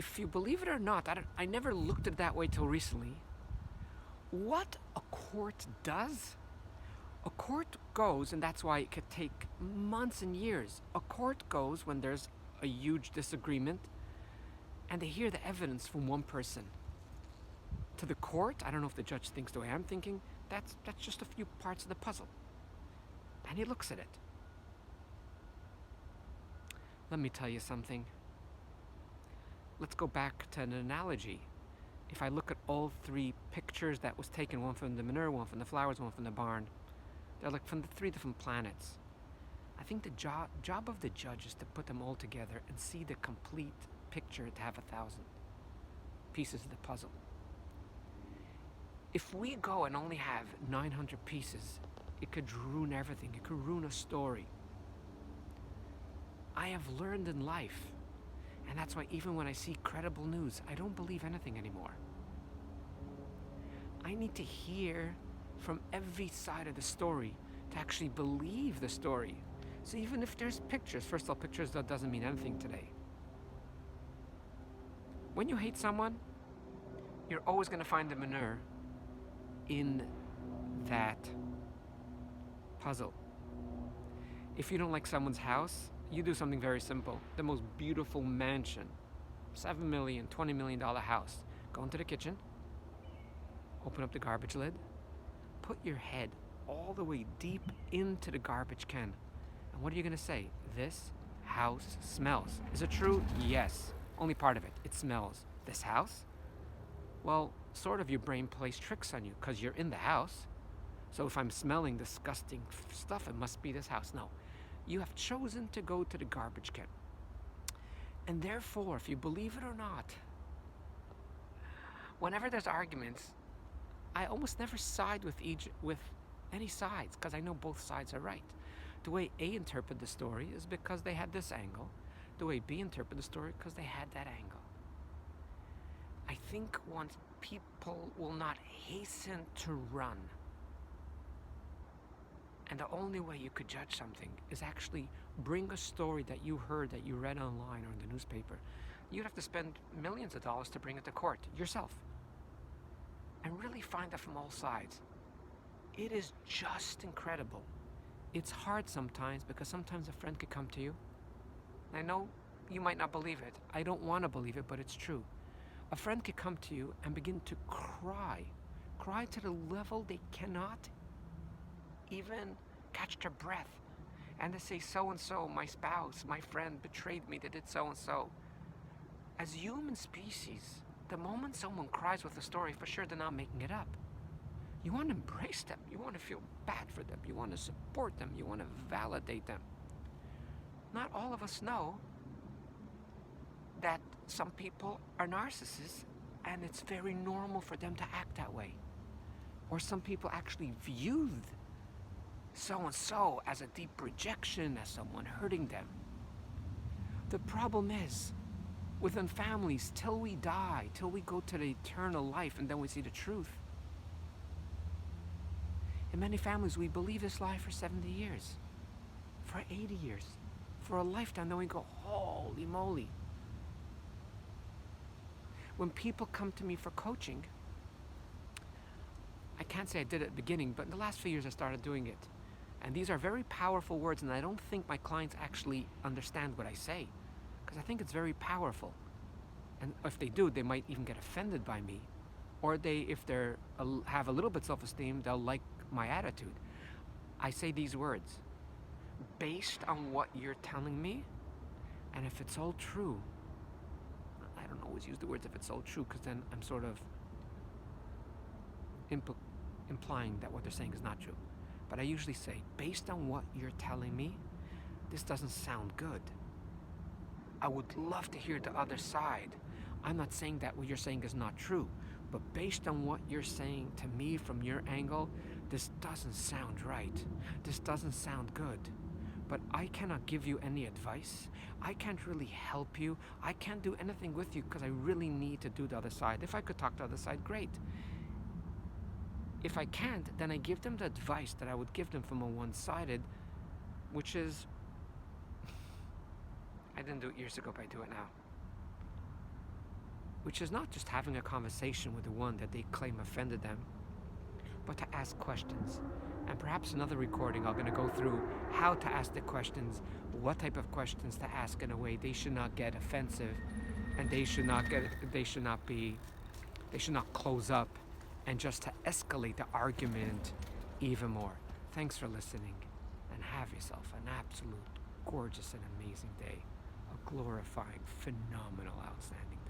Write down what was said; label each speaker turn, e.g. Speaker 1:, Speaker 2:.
Speaker 1: if you believe it or not, I never looked at it that way till recently. What a court does, a court goes, and that's why it could take months and years. A court goes when there's a huge disagreement and they hear the evidence from one person. To the court, I don't know if the judge thinks the way I'm thinking, that's just a few parts of the puzzle. And he looks at it. Let me tell you something. Let's go back to an analogy. If I look at all three pictures that was taken, one from the manure, one from the flowers, one from the barn, they're like from the three different planets. I think the job of the judge is to put them all together and see the complete picture, to have 1,000 pieces of the puzzle. If we go and only have 900 pieces, it could ruin everything. It could ruin a story. I have learned in life, and that's why even when I see credible news, I don't believe anything anymore. I need to hear from every side of the story to actually believe the story. So even if there's pictures, first of all, pictures, that doesn't mean anything today. When you hate someone, you're always going to find the manure in that puzzle. If you don't like someone's house, you do something very simple. The most beautiful mansion, $7 million, $20 million house. Go into the kitchen, open up the garbage lid, put your head all the way deep into the garbage can. And what are you going to say? This house smells. Is it true? Yes. Only part of it. It smells. This house? Well, sort of, your brain plays tricks on you because you're in the house. So if I'm smelling disgusting stuff, it must be this house. No. You have chosen to go to the garbage can. And therefore, if you believe it or not, whenever there's arguments, I almost never side with any sides because I know both sides are right. The way A interpreted the story is because they had this angle. The way B interpreted the story because they had that angle. I think once people will not hasten to run, and the only way you could judge something is actually bring a story that you heard, that you read online or in the newspaper. You'd have to spend millions of dollars to bring it to court yourself. And really find that from all sides. It is just incredible. It's hard sometimes because sometimes a friend could come to you. I know you might not believe it. I don't want to believe it, but it's true. A friend could come to you and begin to cry. Cry to the level they cannot even catch their breath. And they say, so-and-so, my spouse, my friend betrayed me, they did so-and-so. As human species, the moment someone cries with a story, for sure they're not making it up. You want to embrace them. You want to feel bad for them. You want to support them. You want to validate them. Not all of us know that some people are narcissists and it's very normal for them to act that way. Or some people actually view so-and-so as a deep rejection, as someone hurting them. The problem is, within families, till we die, till we go to the eternal life and then we see the truth. In many families, we believe this lie for 70 years, for 80 years, for a lifetime, then we go, holy moly. When people come to me for coaching, I can't say I did it at the beginning, but in the last few years I started doing it. And these are very powerful words, and I don't think my clients actually understand what I say, because I think it's very powerful. And if they do, they might even get offended by me. Or if they have a little bit self-esteem, they'll like my attitude. I say these words, based on what you're telling me, and if it's all true. I don't always use the words if it's all true, because then I'm sort of implying that what they're saying is not true. But I usually say, based on what you're telling me, this doesn't sound good. I would love to hear the other side. I'm not saying that what you're saying is not true, but based on what you're saying to me from your angle, this doesn't sound right. This doesn't sound good. But I cannot give you any advice. I can't really help you. I can't do anything with you because I really need to do the other side. If I could talk to the other side, great. If I can't, then I give them the advice that I would give them from a one-sided, which is, I didn't do it years ago, but I do it now. which is not just having a conversation with the one that they claim offended them, but to ask questions. And perhaps another recording, I'm going to go through how to ask the questions, what type of questions to ask in a way they should not get offensive, and they should not close up, and just to escalate the argument even more. Thanks for listening, and have yourself an absolute gorgeous and amazing day. A glorifying, phenomenal, outstanding day.